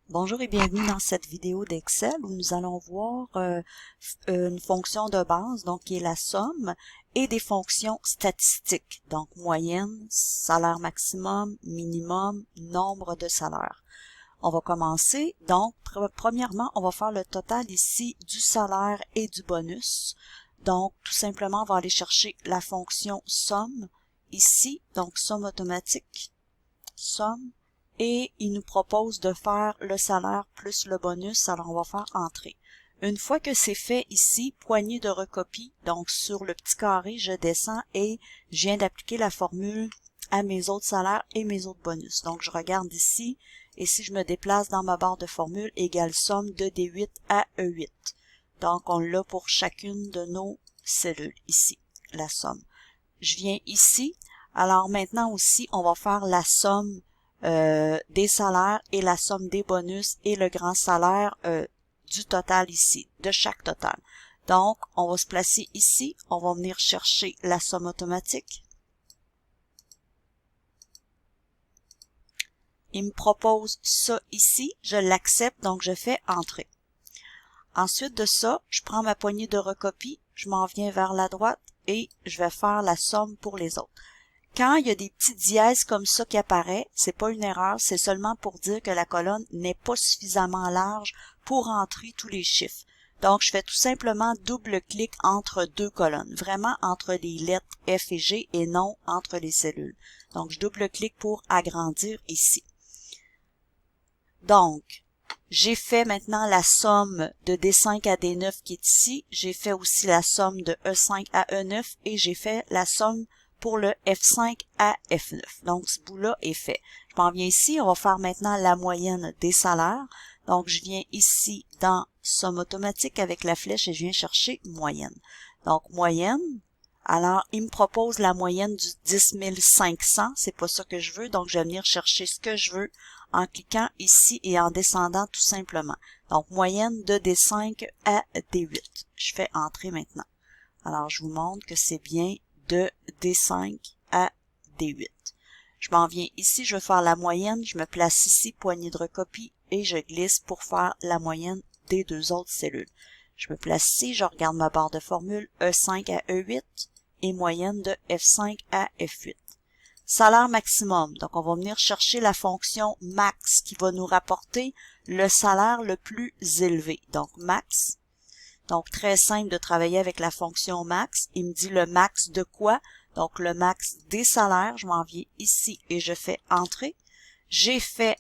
Bonjour et bienvenue dans cette vidéo d'Excel où nous allons voir une fonction de base, donc qui est la somme, et des fonctions statistiques, donc moyenne, salaire maximum, minimum, nombre de salaires. On va commencer, donc premièrement, on va faire le total ici du salaire et du bonus. Donc tout simplement, on va aller chercher la fonction somme ici, donc somme automatique, somme. Et il nous propose de faire le salaire plus le bonus, alors on va faire entrée. Une fois que c'est fait ici, poignée de recopie, donc sur le petit carré, je descends et je viens d'appliquer la formule à mes autres salaires et mes autres bonus. Donc je regarde ici, et si je me déplace dans ma barre de formule, égale somme de D8 à E8. Donc on l'a pour chacune de nos cellules ici, la somme. Je viens ici, alors maintenant aussi, on va faire la somme des salaires et la somme des bonus et le grand salaire du total ici, de chaque total. Donc, on va se placer ici, on va venir chercher la somme automatique. Il me propose ça ici, je l'accepte, donc je fais entrer. Ensuite de ça, je prends ma poignée de recopie, je m'en viens vers la droite et je vais faire la somme pour les autres. Quand il y a des petits dièses comme ça qui apparaissent, c'est pas une erreur, c'est seulement pour dire que la colonne n'est pas suffisamment large pour entrer tous les chiffres. Donc, je fais tout simplement double-clic entre deux colonnes, vraiment entre les lettres F et G et non entre les cellules. Donc, je double-clique pour agrandir ici. Donc, j'ai fait maintenant la somme de D5 à D9 qui est ici. J'ai fait aussi la somme de E5 à E9 et j'ai fait la somme pour le F5 à F9. Donc, ce bout-là est fait. Je m'en viens ici. On va faire maintenant la moyenne des salaires. Donc, je viens ici dans somme automatique avec la flèche et je viens chercher moyenne. Donc, moyenne. Alors, il me propose la moyenne du 10 500. C'est pas ça que je veux. Donc, je vais venir chercher ce que je veux en cliquant ici et en descendant tout simplement. Donc, moyenne de D5 à D8. Je fais entrer maintenant. Alors, je vous montre que c'est bien de D5 à D8. Je m'en viens ici, je vais faire la moyenne, je me place ici, poignée de recopie, et je glisse pour faire la moyenne des deux autres cellules. Je me place ici, je regarde ma barre de formule, E5 à E8, et moyenne de F5 à F8. Salaire maximum, donc on va venir chercher la fonction max qui va nous rapporter le salaire le plus élevé. Donc max. Donc, très simple de travailler avec la fonction max. Il me dit le max de quoi? Donc, le max des salaires. Je m'en viens ici et je fais entrer. J'ai fait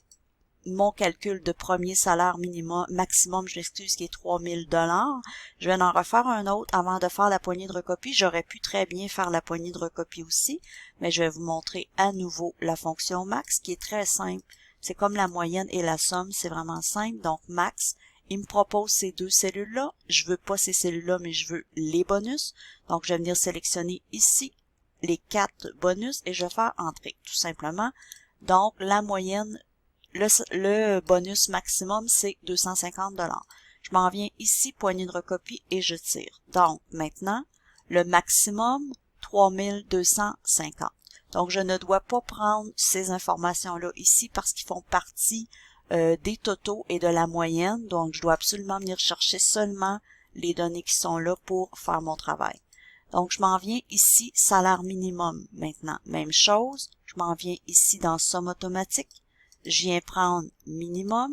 mon calcul de premier salaire minimum, maximum, je m'excuse, qui est 3000 $. Je vais en refaire un autre avant de faire la poignée de recopie. J'aurais pu très bien faire la poignée de recopie aussi, mais je vais vous montrer à nouveau la fonction max qui est très simple. C'est comme la moyenne et la somme, c'est vraiment simple. Donc, max. Il me propose ces deux cellules-là. Je veux pas ces cellules-là, mais je veux les bonus. Donc, je vais venir sélectionner ici les 4 bonus et je vais faire entrer, tout simplement. Donc, la moyenne, le bonus maximum, c'est 250 $. Je m'en viens ici, poignée de recopie, et je tire. Donc, maintenant, le maximum, 3250. Donc, je ne dois pas prendre ces informations-là ici parce qu'ils font partie des totaux et de la moyenne. Donc, je dois absolument venir chercher seulement les données qui sont là pour faire mon travail. Donc, je m'en viens ici, salaire minimum. Maintenant, même chose. Je m'en viens ici dans somme automatique. Je viens prendre minimum.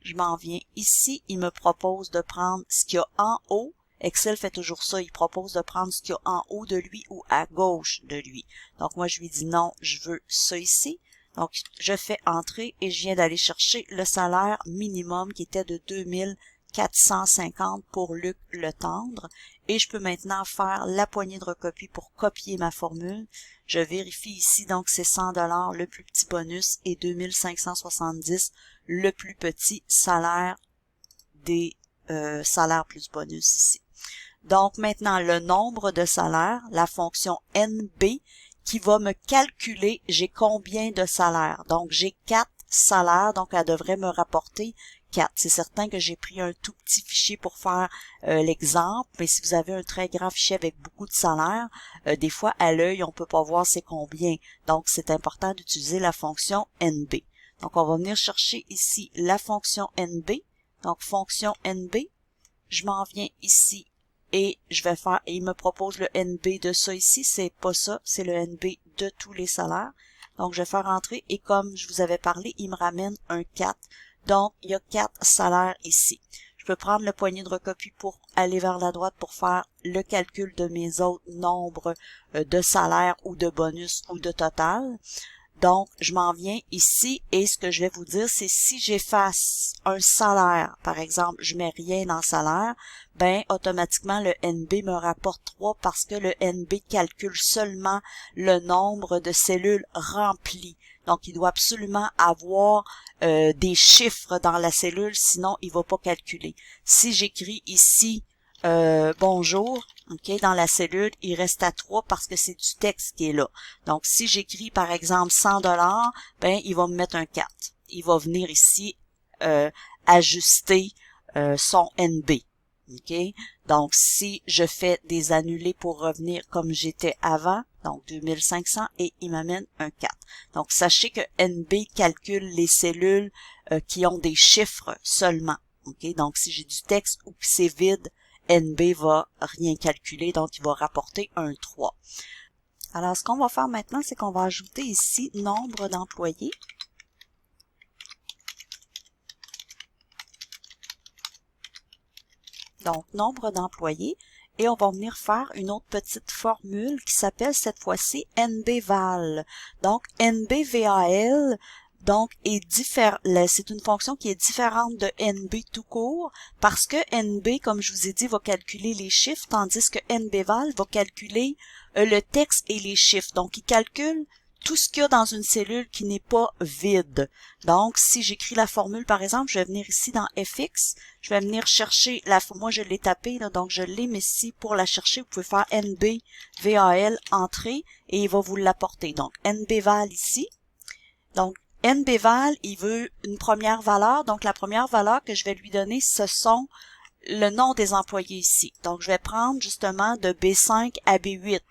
Je m'en viens ici. Il me propose de prendre ce qu'il y a en haut. Excel fait toujours ça. Il propose de prendre ce qu'il y a en haut de lui ou à gauche de lui. Donc, moi, je lui dis non, je veux ça ici. Donc, je fais entrer et je viens d'aller chercher le salaire minimum qui était de 2450 pour Luc Le Tendre. Et je peux maintenant faire la poignée de recopie pour copier ma formule. Je vérifie ici, donc c'est 100 $ le plus petit bonus et 2570 le plus petit salaire des salaires plus bonus ici. Donc maintenant, le nombre de salaires, la fonction NB, qui va me calculer j'ai combien de salaires. Donc, j'ai 4 salaires, donc elle devrait me rapporter 4. C'est certain que j'ai pris un tout petit fichier pour faire l'exemple, mais si vous avez un très grand fichier avec beaucoup de salaires, des fois, à l'œil, on peut pas voir c'est combien. Donc, c'est important d'utiliser la fonction NB. Donc, on va venir chercher ici la fonction NB. Donc, fonction NB. Je m'en viens ici et je vais faire, et il me propose le NB de ça ici. C'est pas ça, c'est le NB de tous les salaires. Donc, je vais faire entrer et comme je vous avais parlé, il me ramène un 4. Donc, il y a 4 salaires ici. Je peux prendre le poignet de recopie pour aller vers la droite pour faire le calcul de mes autres nombres de salaires ou de bonus ou de total. Donc, je m'en viens ici et ce que je vais vous dire, c'est si j'efface un salaire, par exemple, je mets rien dans salaire, ben automatiquement le NB me rapporte 3 parce que le NB calcule seulement le nombre de cellules remplies. Donc, il doit absolument avoir des chiffres dans la cellule, sinon il va pas calculer. Si j'écris ici bonjour, ok, dans la cellule, il reste à 3 parce que c'est du texte qui est là. Donc, si j'écris, par exemple, 100 $, ben, il va me mettre un 4. Il va venir ici ajuster son NB. OK? Donc, si je fais des annulés pour revenir comme j'étais avant, donc 2500, et il m'amène un 4. Donc, sachez que NB calcule les cellules qui ont des chiffres seulement. OK? Donc, si j'ai du texte ou que c'est vide, NB va rien calculer, donc il va rapporter un 3. Alors, ce qu'on va faire maintenant, c'est qu'on va ajouter ici nombre d'employés. Donc, nombre d'employés. Et on va venir faire une autre petite formule qui s'appelle cette fois-ci NBVAL. Donc, NBVAL, donc, c'est une fonction qui est différente de NB tout court parce que NB, comme je vous ai dit, va calculer les chiffres, tandis que NBVAL va calculer le texte et les chiffres. Donc, il calcule tout ce qu'il y a dans une cellule qui n'est pas vide. Donc, si j'écris la formule, par exemple, je vais venir ici dans FX, je vais venir chercher, moi je l'ai tapé, là, donc je l'ai, mais si pour la chercher, vous pouvez faire NBVAL, entrée, et il va vous l'apporter. Donc, NBVAL ici. Donc, NBVAL, il veut une première valeur. Donc, la première valeur que je vais lui donner, ce sont le nom des employés ici. Donc, je vais prendre justement de B5 à B8.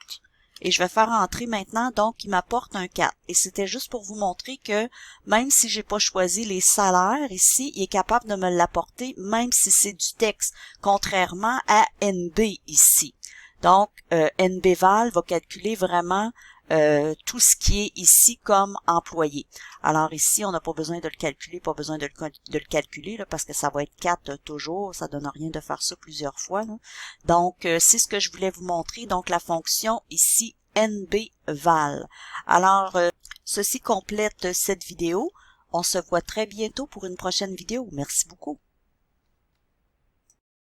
Et je vais faire entrer maintenant, donc, il m'apporte un 4. Et c'était juste pour vous montrer que, même si j'ai pas choisi les salaires ici, il est capable de me l'apporter, même si c'est du texte, contrairement à NB ici. Donc, NBVAL va calculer vraiment tout ce qui est ici comme employé. Alors ici, on n'a pas besoin de le calculer, pas besoin de le calculer là, parce que ça va être 4 toujours, ça donne rien de faire ça plusieurs fois. Là. Donc, c'est ce que je voulais vous montrer. Donc, la fonction ici, NBVAL. Alors, ceci complète cette vidéo. On se voit très bientôt pour une prochaine vidéo. Merci beaucoup.